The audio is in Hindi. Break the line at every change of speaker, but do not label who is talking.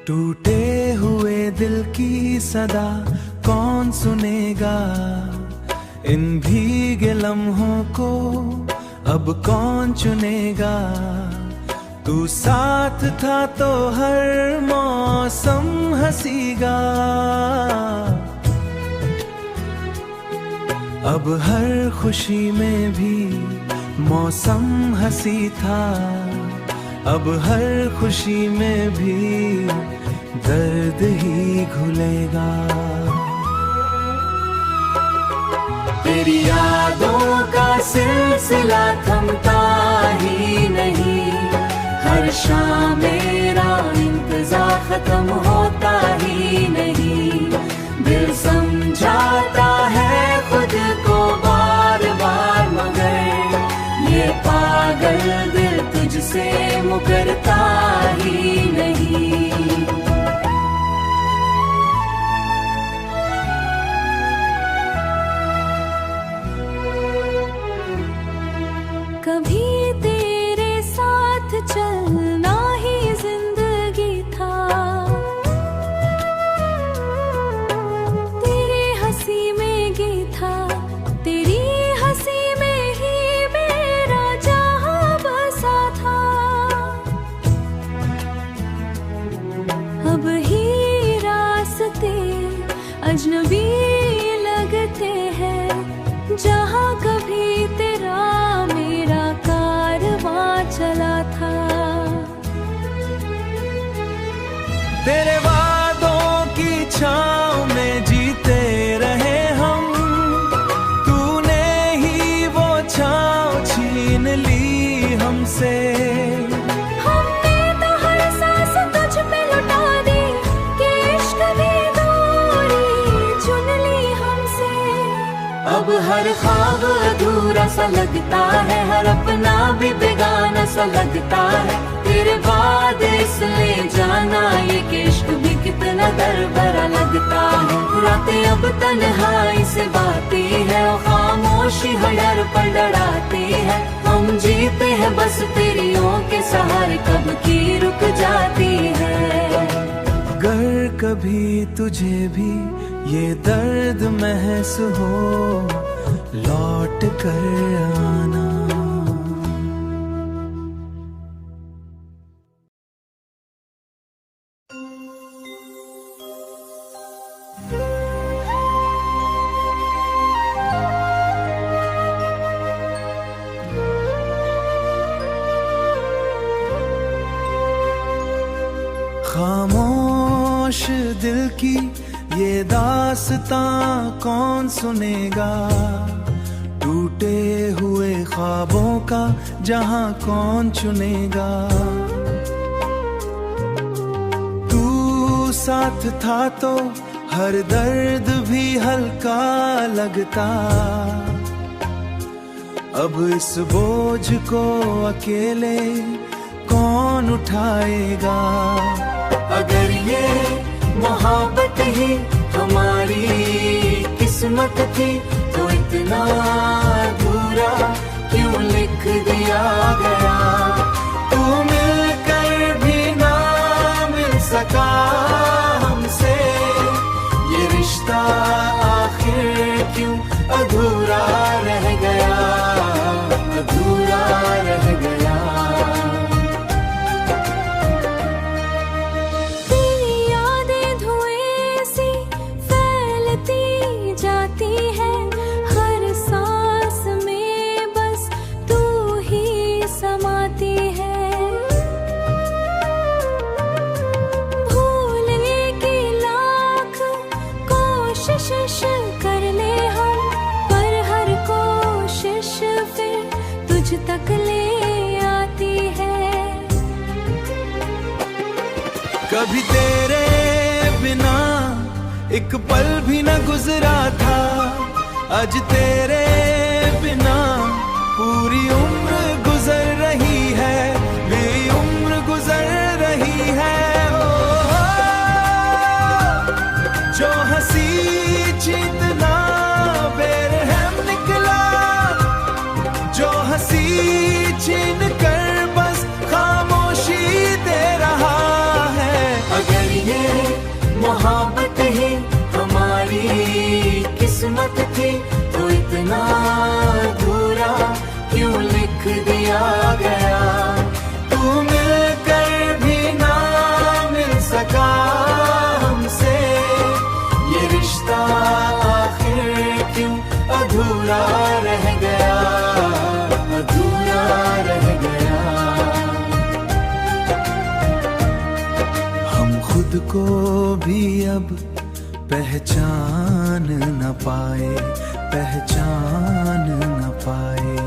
टूटे हुए दिल की सदा कौन सुनेगा, इन भीगे लम्हों को अब कौन चुनेगा। तू साथ था तो हर मौसम हंसीगा, अब हर खुशी में भी मौसम हंसी था, अब हर खुशी में भी दर्द ही घुलेगा। तेरी यादों का सिलसिला थमता ही नहीं, हर शाम मेरा इंतजार खत्म होता ही नहीं। दिल समझाता है खुद को बार बार, मगर ये पागल दिल तुझसे मुकरता ही नहीं।
कभी तेरे साथ चलना ही जिंदगी था, तेरी हंसी में गीत था, तेरी हंसी में ही मेरा जहां बसा था। अब ही रास्ते अजनबी लगते हैं, जहां कभी तेरा मेरा कारवां चला था।
तेरे वादों की छाँव में जीते रहे हम, तूने ही वो छाँव छीन ली हमसे।
हमने तो हर सांस तुझ पे लुटा दी, कि इश्क भी दूरी चुन ली हमसे।
अब हर ख्वाब अधूरा सा लगता है, हर अपना भी बेगाना सा लगता है। तेरे बाद इसलिए जाना ये कि इश्क भी कितना दरबरा लगता है। रातें अब तन्हाई से बाती है, और खामोशी हर पर डराती है। हम जीते हैं बस तेरी के सहारे, कब की रुक जाती है। अगर कभी तुझे भी ये दर्द महसूस हो, लौट कर आना। खामोश दिल की ये दास्तां कौन सुनेगा, टूटे हुए ख्वाबों का जहां कौन चुनेगा। तू साथ था तो हर दर्द भी हल्का लगता, अब इस बोझ को अकेले कौन उठाएगा। अगर ये मोहब्बत ही हमारी किस्मत थी, तो इतना अधूरा क्यों लिख दिया गया। तू मिलकर भी ना मिल सका हमसे, ये रिश्ता आखिर क्यों अधूरा रह गया, अधूरा रह गया।
कर ले हम, पर हर कोशिश फिर तुझ तक ले आती है।
कभी तेरे बिना एक पल भी न गुजरा था, आज तेरे बिना पूरी उम्र गुजर रही है, मेरी उम्र गुजर रही है। जो हंसी जितना बेरहम निकला, जो हंसी छीन कर बस खामोशी दे रहा है। अगर ये मोहब्बत ही हमारी किस्मत थी, तो इतना अधूरा क्यों लिख दिया गया। तू मिलकर भी ना मिल सका हमसे, ये रिश्ता आखिर क्यों अधूरा रह गया, अधूरा रह गया। हम खुद को भी अब पहचान न पाए, पहचान न पाए।